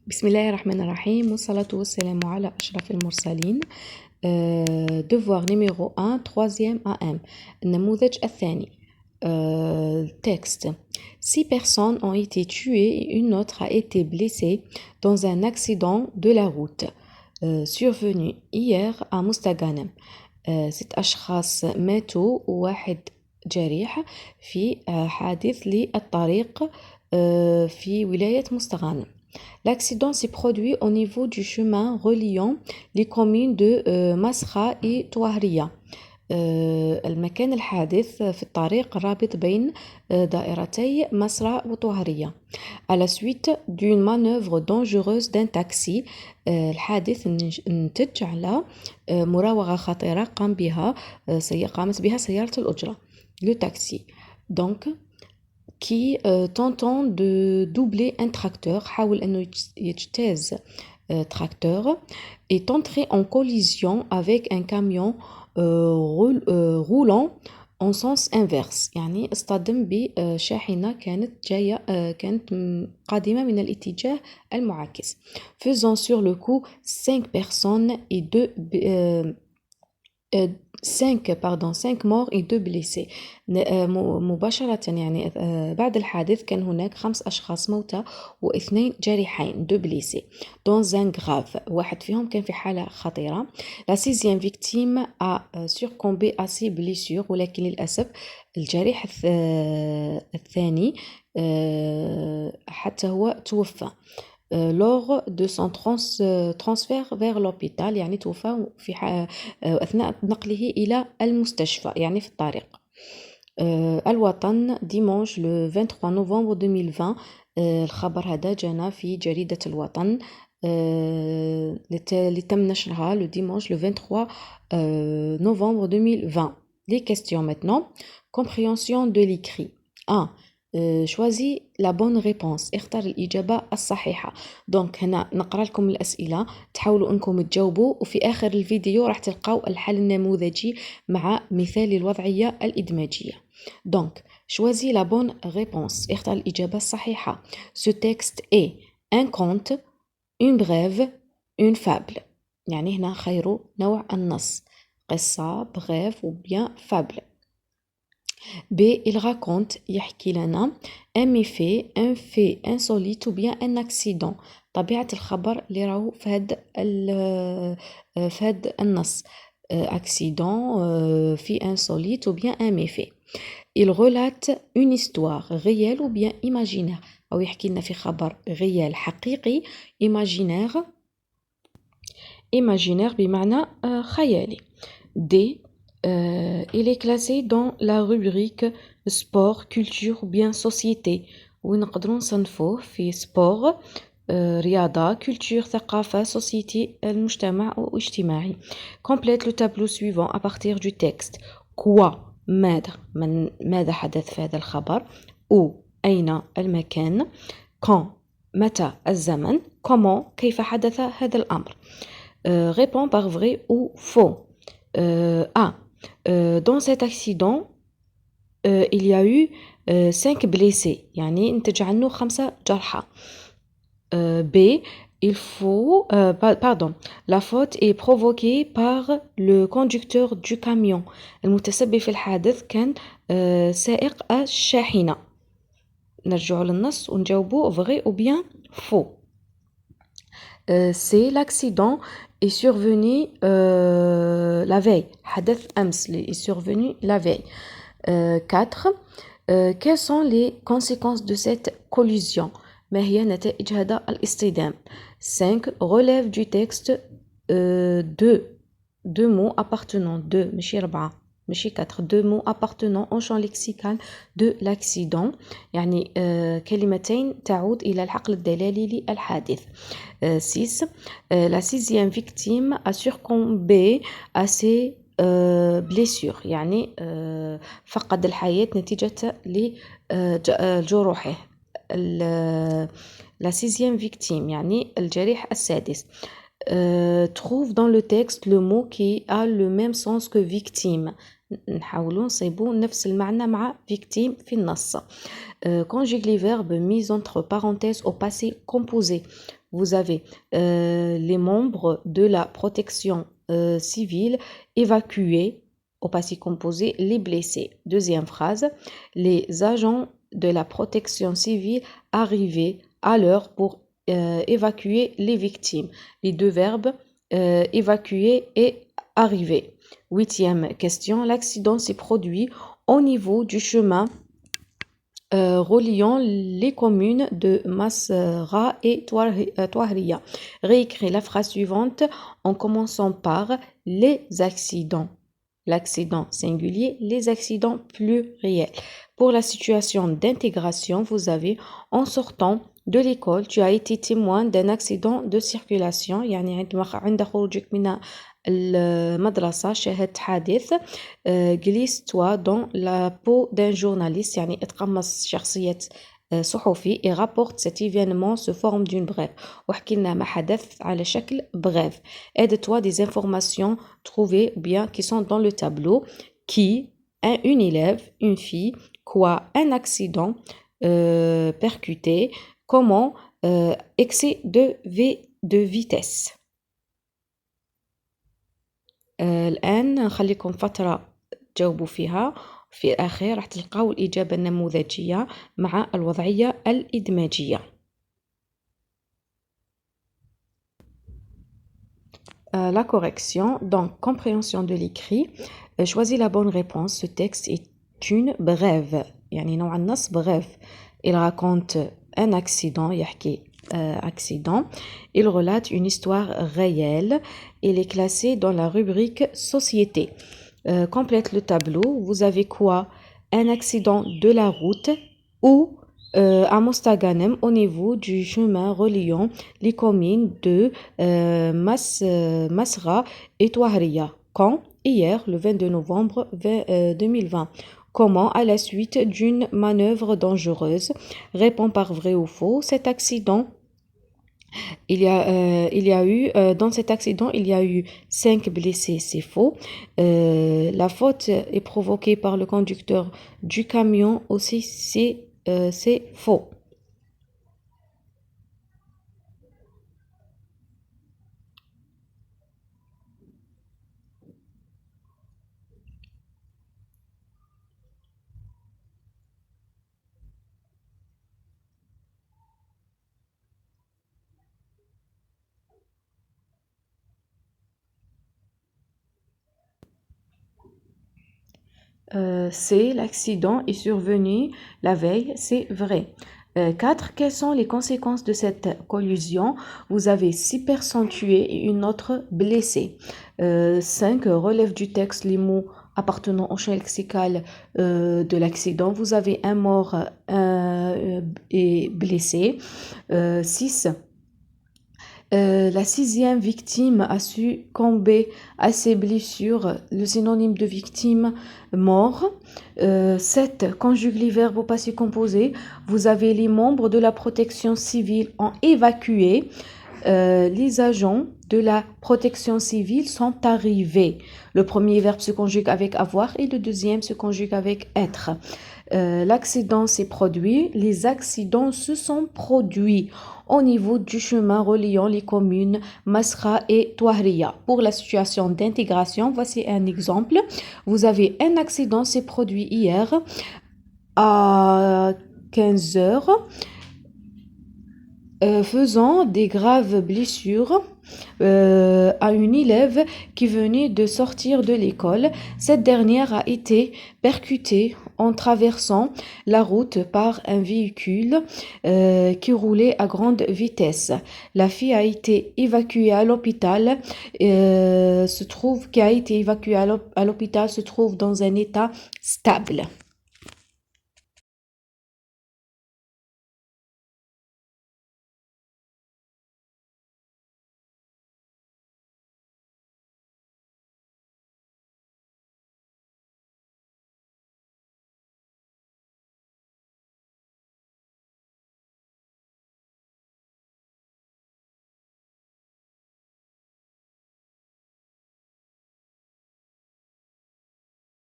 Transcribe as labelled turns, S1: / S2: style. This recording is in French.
S1: بسم الله الرحمن الرحيم والصلاة والسلام على أشرف المرسلين. devoir numéro 1 troisième AM النموذج الثاني. Texte. 6 personnes ont été tuées et une autre a été blessée dans un accident de la route survenu hier à مستغانم. 6 أشخاص ماتوا وواحد جريح في حادث للطريق في ولاية مستغانم. L'accident s'est produit au niveau du chemin reliant les communes de مسخة et طواهرية. المكان الحادث في الطريق الرابط بين دائرتي مسرة وطواهرية. À la suite d'une manœuvre dangereuse d'un taxi, الحادث نتج على مراوغة خطيرة قامت بها سيارة الأجرة. Le taxi. Donc, qui tentant de doubler un tracteur, حاول أنه يجتاز tracteur, est entré en collision avec un camion roulant en sens inverse. يعني اصطدم بشاحنة كانت قادمة من الاتجاه المعاكس. Faisant sur le coup 5 personnes et 5 morts et 2 blessés. مباشرة يعني بعد الحادث كان هناك 5 أشخاص موتى و2 جريحين 2 blessés. Dans un grave. واحد فيهم كان في حالة خطيرة. La 6e victime a succombé à ses blessures ولكن للأسف الجريح الثاني حتى هو توفى. lors de son transfert vers l'hôpital يعني توفى في أثناء نقله إلى المستشفى يعني في الطريق. الوطن dimanche le 23 novembre 2020. الخبر هذا جانا في جريدة الوطن اللي تم نشرها le dimanche le 23 novembre 2020. Les questions maintenant. Compréhension de l'écrit. 1. choisis la bonne réponse. اختر الإجابة الصحيحة. دونك هنا نقرأ لكم الأسئلة تحاولوا أنكم تجاوبوا وفي آخر الفيديو راح تلقاو الحل النموذجي مع مثال الوضعية الإدماجية. دونك choisis la bonne réponse. اختر الإجابة الصحيحة. Ce texte est un conte, une brève, une fable. يعني هنا خير نوع النص قصة brève ou bien fable. B. Il raconte يحكي لنا un méfait, un fait insolite ou bien un accident. طبيعة الخبر اللي راهو في هاد النص accident, fait insolite ou bien un méfait. Il relate une histoire réelle ou bien imaginaire. أو يحكي لنا في خبر réel حقيقي imaginaire بمعنى خيالي. D. il est classé dans la rubrique sport, culture ou bien société. ونقدروا نصنفوه في sport, رياضة, culture, ثقافة, société, المجتمع أو اجتماعي. Complète le tableau suivant à partir du texte. Quoi? ماذا حدث في هذا الخبر؟ où? أين المكان؟ quand? متى الزمن؟ comment? كيف حدث هذا الأمر؟ réponds par vrai ou faux. A. Dans cet accident, il y a eu 5 blessés. يعني نتج عنه 5 جرحى. B. Il faut, pardon, la faute est provoquée par le conducteur du camion. المتسبب في الحادث كان سائق الشاحنة. نرجع للنص ونجاوبه vrai ou bien faux. C'est l'accident est survenu la veille. حدث أمس est survenu la veille. 4. Quelles sont les conséquences de cette collision? ما هي نتائج هذا الاصطدام؟ 5. Relève du texte deux mots appartenant ماشي 4 ماشي 4 deux mots appartenant au champ lexical de l'accident يعني كلمتين تعود إلى الحقل الدلالي للحادث. 6. La 6e victime a succombé à ses blessures يعني فقد الحياة نتيجة لجروحه. La 6e victime يعني الجريح السادس. trouve dans le texte le mot qui a le même sens que victime. نحاولوا نصيبوا نفس المعنى مع victime في النص. Conjugue les verbes mis entre parenthèses au passé composé. Vous avez les membres de la protection civile évacués au passé composé, les blessés. Deuxième phrase, les agents de la protection civile arrivés à l'heure pour évacuer les victimes. Les deux verbes évacuer et arriver. Huitième question, l'accident s'est produit au niveau du chemin reliant les communes de Masra et Touahria. Réécris la phrase suivante en commençant par les accidents. L'accident singulier, les accidents pluriels. Pour la situation d'intégration, vous avez en sortant de l'école, tu as été témoin d'un accident de circulation. يعني عند خروجك من المدرسة شاهدت حادث. glisse-toi dans la peau d'un journaliste يعني اتقمص شخصية صحفي et rapporte cet événement sous forme d'une brève. واحكي لنا ما حدث على شكل brève. Aide-toi des informations trouvées bien qui sont dans le tableau. Qui, une élève, une fille, quoi, un accident percuté, comment, excès de vitesse. الآن نخليكم فترة تجاوبوا فيها. في الأخير راح تلقاو الإجابة النموذجية مع الوضعية الإدماجية. La correction, donc compréhension de l'écrit. Choisis la bonne réponse. Ce texte est une brève. يعني نوع النص brève. Il raconte un accident. يحكي accident. Il relate une histoire réelle. Il est classé dans la rubrique société. Complète le tableau. Vous avez quoi? Un accident de la route ou à Mostaganem au niveau du chemin reliant les communes de Masra et Touahria. Quand? Hier, le 22 novembre 2020. Comment? À la suite d'une manœuvre dangereuse. Réponds par vrai ou faux. Cet accident, dans cet accident, il y a eu 5 blessés, c'est faux. La faute est provoquée par le conducteur du camion, aussi c'est faux. C'est l'accident est survenu la veille, c'est vrai. 4. Quelles sont les conséquences de cette collision? Vous avez 6 personnes tuées et une autre blessée. 5. Relève du texte les mots appartenant au champ lexical de l'accident. Vous avez un mort et blessé. 6. La 6e victime a succombé à ses blessures, le synonyme de victime, mort. 7. Conjugue les verbes au passé composé. Vous avez les membres de la protection civile ont évacué. Les agents de la protection civile sont arrivés. Le premier verbe se conjugue avec avoir et le deuxième se conjugue avec être. L'accident s'est produit. Les accidents se sont produits au niveau du chemin reliant les communes Masra et Touahria. Pour la situation d'intégration, voici un exemple. Vous avez un accident s'est produit hier à 15 heures. Faisant des graves blessures à une élève qui venait de sortir de l'école. Cette dernière a été percutée en traversant la route par un véhicule qui roulait à grande vitesse. La fille a été évacuée à l'hôpital, se trouve dans un état stable.